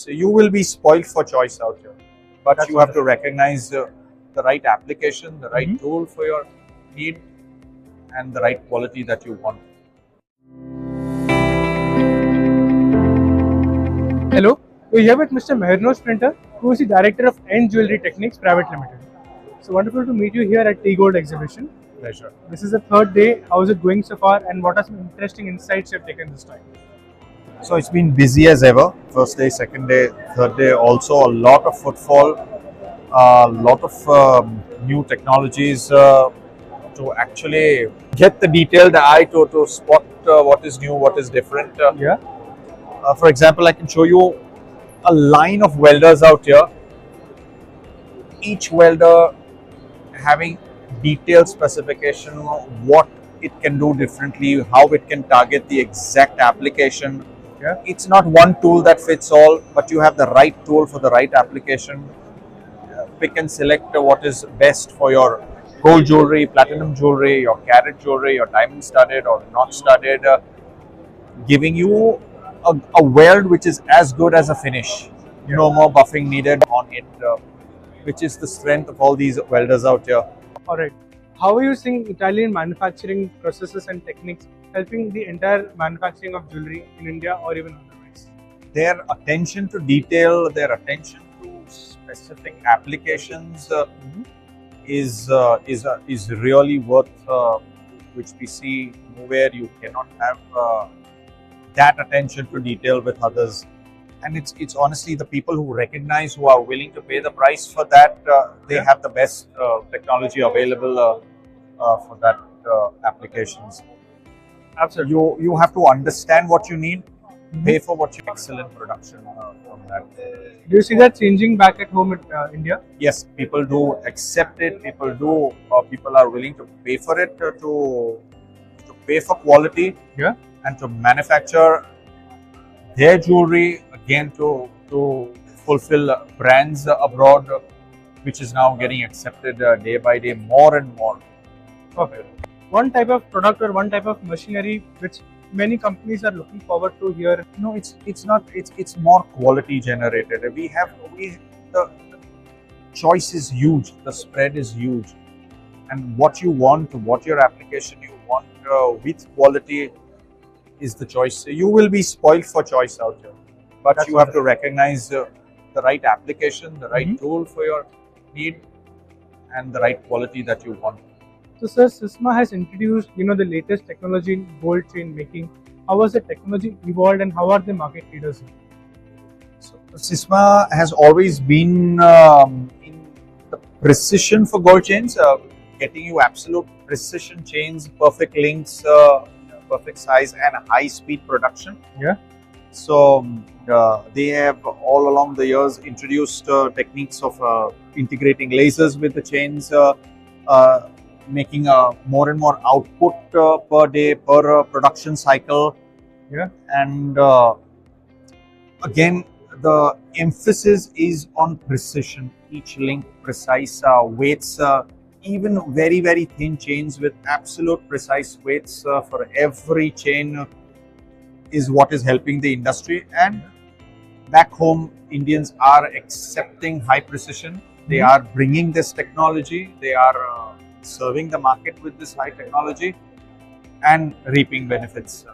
choice. You will be spoiled for choice out here, but That's you have to recognize the right application, the right tool for your need, and the right quality that you want. Hello, we're here with Mr. Mehernosh Printer, who is the director of N Jewellery Techniques Pvt. Limited. So wonderful to meet you here at T-Gold exhibition. Pleasure. This is the third day. How is it going so far, and what are some interesting insights you have taken this time? So it's been busy as ever. First day, second day, third day. Also a lot of footfall, a lot of new technologies to actually get the detailed eye to spot what is new, what is different. For example, I can show you a line of welders out here. Each welder having detailed specification, what it can do differently, how it can target the exact application. It's not one tool that fits all, but you have the right tool for the right application. Pick and select what is best for your gold jewelry, platinum jewelry, your carat jewelry, your diamond studded or not studded, giving you a weld which is as good as a finish. No more buffing needed on it, which is the strength of all these welders out here. Alright, how are you seeing Italian manufacturing processes and techniques helping the entire manufacturing of jewelry in India or even otherwise? Their attention to detail, their attention to specific applications is really worth, which we see nowhere. You cannot have that attention to detail with others. And it's honestly the people who recognize, who are willing to pay the price for that, they have the best technology available for that applications. Absolutely. You have to understand what you need, pay for what you excellent production from that. Do you see that changing back at home in India? Yes, people do accept it. People are willing to pay for it, to pay for quality, and to manufacture their jewelry again to fulfill brands abroad, which is now getting accepted day by day more and more. Perfect. One type of product or one type of machinery which many companies are looking forward to here. No, it's not. It's more quality generated. The choice is huge. The spread is huge, and what you want, what your application you want with quality is the choice. You will be spoiled for choice out here, but you have to recognize the right application, the right tool for your need, and the right quality that you want. So, sir, Sysma has introduced, the latest technology in gold chain making. How has the technology evolved, and how are the market leaders? So, Sysma has always been in the precision for gold chains, getting you absolute precision chains, perfect links, perfect size, and high speed production. So they have all along the years introduced techniques of integrating lasers with the chains, making more and more output per day, per production cycle. And again, the emphasis is on precision. Each link precise, weights, even very, very thin chains with absolute precise weights for every chain is what is helping the industry. And back home, Indians are accepting high precision. They are bringing this technology. They are serving the market with this high technology and reaping benefits.